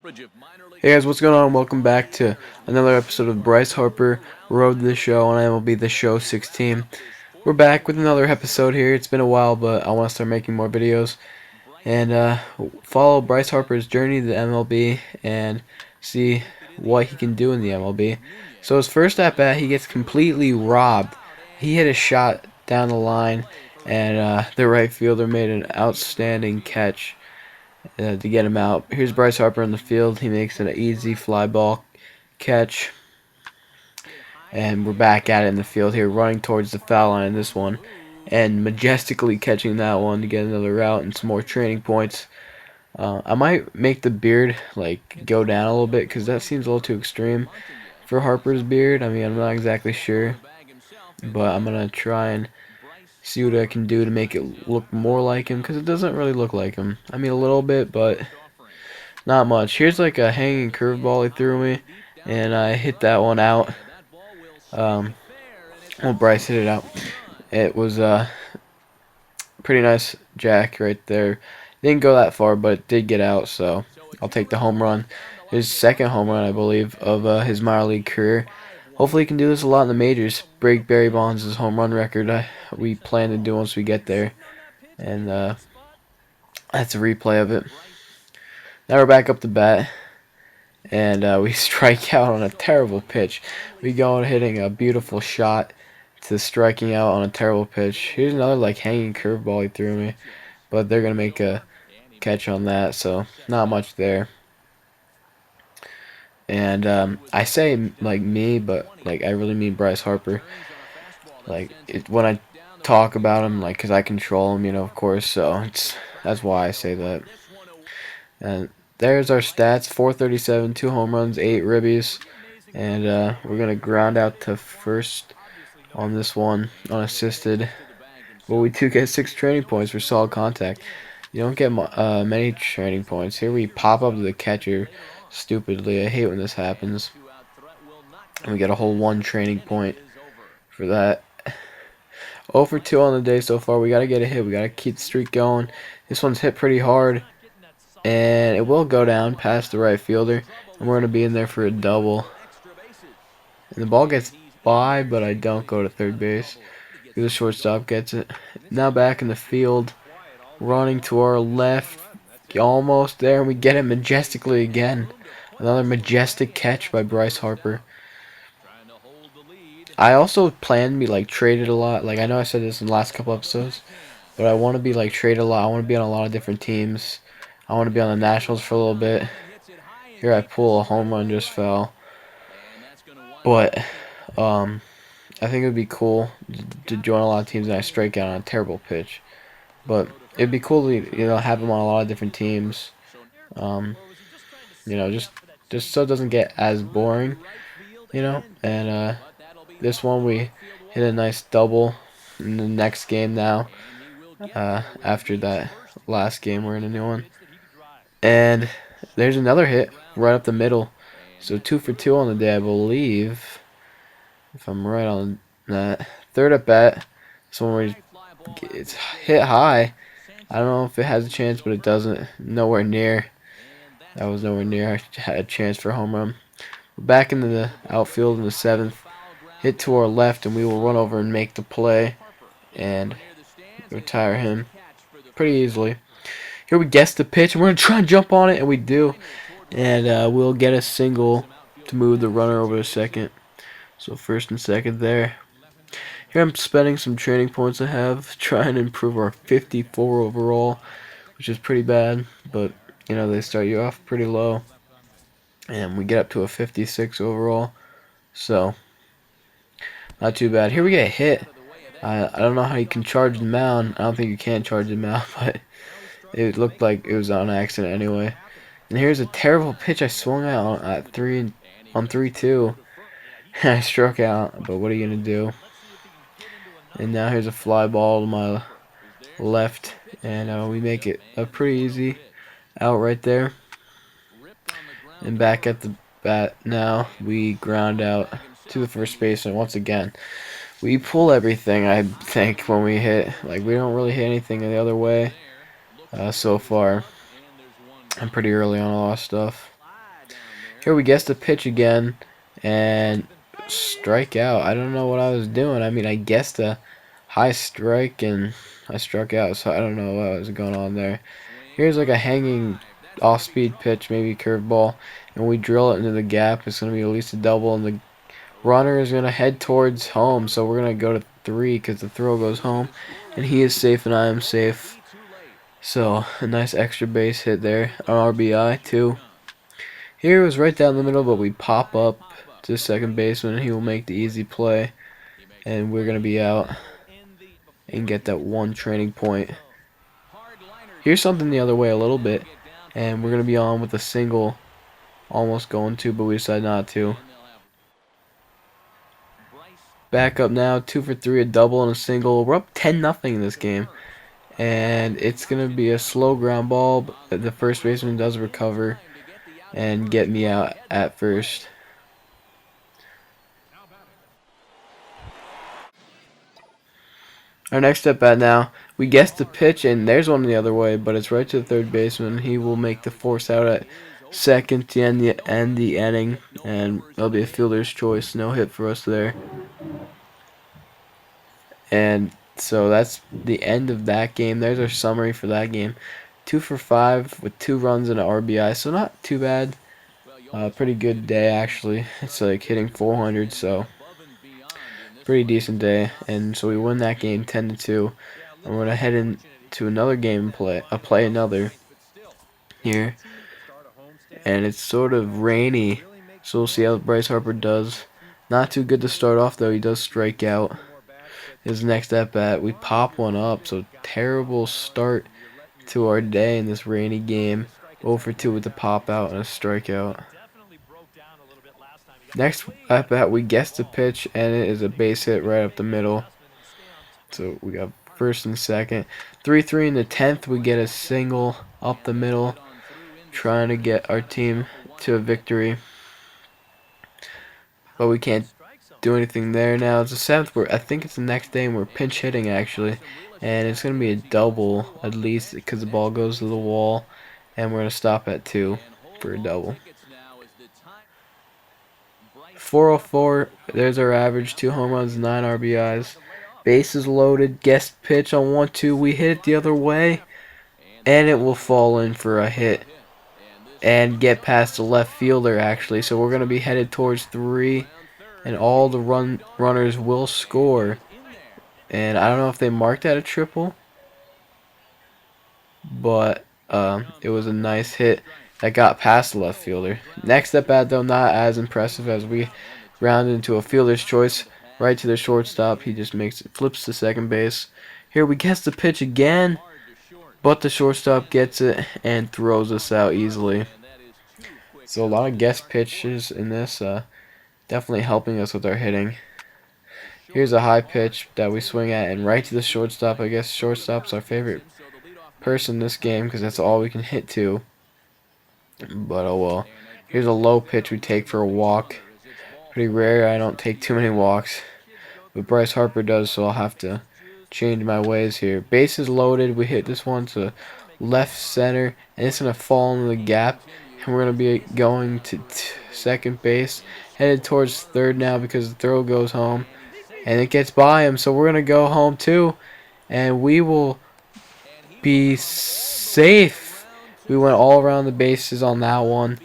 Hey guys, what's going on? Welcome back to another episode of Bryce Harper Road to the Show on MLB The Show 16. We're back with another episode here. It's been a while, but I want to start making more videos and follow Bryce Harper's journey to the MLB and see what he can do in the MLB. So his first at bat, he gets completely robbed. He hit a shot down the line, and the right fielder made an outstanding catch to get him out. Here's Bryce Harper in the field. He makes an easy fly ball catch. And we're back at it in the field here, running towards the foul line in this one. And majestically catching that one to get another route and some more training points. I might make the beard like go down a little bit because that seems a little too extreme for Harper's beard. I mean, I'm not exactly sure. But I'm going to try and see what I can do to make it look more like him because it doesn't really look like him. I mean, a little bit, but not much. Here's like a hanging curveball he threw me, and I hit that one out. Um, well, Bryce hit it out. It was pretty nice jack right there. Didn't go that far, but it did get out, so I'll take the home run. His second home run, I believe, of his minor league career. Hopefully he can do this a lot in the majors. Break Barry Bonds' home run record. We plan to do once we get there. And that's a replay of it. Now we're back up to bat. And we strike out on a terrible pitch. We go on hitting a beautiful shot to striking out on a terrible pitch. Here's another like hanging curveball he threw me. But they're going to make a catch on that, so not much there. And I say like me, but like I really mean Bryce Harper. Like when I talk about him, like because I control him, of course. So that's why I say that. And there's our stats: 437, 2 home runs, 8 ribbies, and we're gonna ground out to first on this one unassisted. But we do get 6 training points for solid contact. You don't get many training points. Here we pop up to the catcher stupidly. I hate when this happens. And we get a whole 1 training point for that. 0 for 2 on the day so far. We got to get a hit. We got to keep the streak going. This one's hit pretty hard. And it will go down past the right fielder. And we're going to be in there for a double. And the ball gets by, but I don't go to third base. The shortstop gets it. Now back in the field. Running to our left. Almost there. And we get it majestically again. Another majestic catch by Bryce Harper. I also plan to be like traded a lot. Like I know I said this in the last couple episodes. But I want to be like traded a lot. I want to be on a lot of different teams. I want to be on the Nationals for a little bit. Here I pull a home run, just fell. But I think it would be cool to join a lot of teams and I strike out on a terrible pitch. But it'd be cool to have him on a lot of different teams. Just so it doesn't get as boring. And this one we hit a nice double in the next game now. After that last game, we're in a new one. And there's another hit right up the middle. So 2 for 2 on the day, I believe. If I'm right on that. Third at bat. This one where it's hit high. I don't know if it has a chance, but it doesn't. Nowhere near. That was nowhere near. I had a chance for a home run. We're back into the outfield in the 7th. Hit to our left, and we will run over and make the play. And retire him pretty easily. Here we guess the pitch, and we're going to try and jump on it, and we do. And we'll get a single to move the runner over to second. So first and second there. Here I'm spending some training points I have, trying to improve our 54 overall, which is pretty bad. But, they start you off pretty low. And we get up to a 56 overall. So, not too bad. Here we get a hit. I don't know how you can charge the mound. I don't think you can charge the mound, but it looked like it was on accident anyway. And here's a terrible pitch I swung out at 3-2. I struck out, but what are you gonna do? And now here's a fly ball to my left, and we make it a pretty easy out right there. And back at the bat now, we ground out to the first baseman once again. We pull everything, I think, when we hit. Like, we don't really hit anything the other way so far. I'm pretty early on a lot of stuff. Here we guessed the pitch again, and strike out. I don't know what I was doing. I mean, I guessed a high strike, and I struck out, so I don't know what was going on there. Here's like a hanging off-speed pitch, maybe curveball, and we drill it into the gap. It's going to be at least a double, and the runner is going to head towards home, so we're going to go to 3 because the throw goes home, and he is safe and I am safe. So a nice extra base hit there, an RBI too. Here it was right down the middle, but we pop up to the second baseman, and he will make the easy play, and we're going to be out and get that one training point. Here's something the other way a little bit, and we're going to be on with a single, almost going to, but we decided not to. Back up now, 2 for 3, a double and a single. We're up 10-0 in this game, and it's going to be a slow ground ball, but the first baseman does recover and get me out at first. Our next step at now, we guessed the pitch, and there's one the other way, but it's right to the third baseman. He will make the force out at second to end the inning, and it'll be a fielder's choice. No hit for us there. And so that's the end of that game. There's our summary for that game. 2 for 5 with 2 runs and an RBI, so not too bad. Pretty good day, actually. It's like hitting 400, so pretty decent day. And so we win that game 10-2. And we're gonna head into another game and play another here. And it's sort of rainy, so we'll see how Bryce Harper does. Not too good to start off though. He does strike out. His next at bat, we pop one up. So terrible start to our day in this rainy game. 0 for 2 with the pop out and a strikeout. Next at bat, we guessed the pitch, and it is a base hit right up the middle. So we got first and second. 3-3 in the 10th, we get a single up the middle, trying to get our team to a victory. But we can't do anything there now. It's the 7th. I think it's the next day, and we're pinch hitting actually, and it's gonna be a double at least because the ball goes to the wall, and we're gonna stop at 2 for a double. 404. There's our average. 2 home runs, 9 RBIs. Bases loaded. Guest pitch on 1-2. We hit it the other way, and it will fall in for a hit and get past the left fielder actually. So we're gonna be headed towards 3. And all the runners will score. And I don't know if they marked that a triple, but it was a nice hit that got past the left fielder. Next at bat, though, not as impressive as we rounded into a fielder's choice right to the shortstop. He just flips to second base. Here we guess the pitch again, but the shortstop gets it and throws us out easily. So a lot of guess pitches in this. Definitely helping us with our hitting. Here's a high pitch that we swing at and right to the shortstop. I guess shortstop's our favorite person in this game because that's all we can hit to. But oh well. Here's a low pitch we take for a walk. Pretty rare. I don't take too many walks, but Bryce Harper does, so I'll have to change my ways here. Bases loaded. We hit this one to left center, and it's going to fall into the gap. And we're going to be going to second base, headed towards third now because the throw goes home, and it gets by him. So we're going to go home too, and we will be safe. We went all around the bases on that one,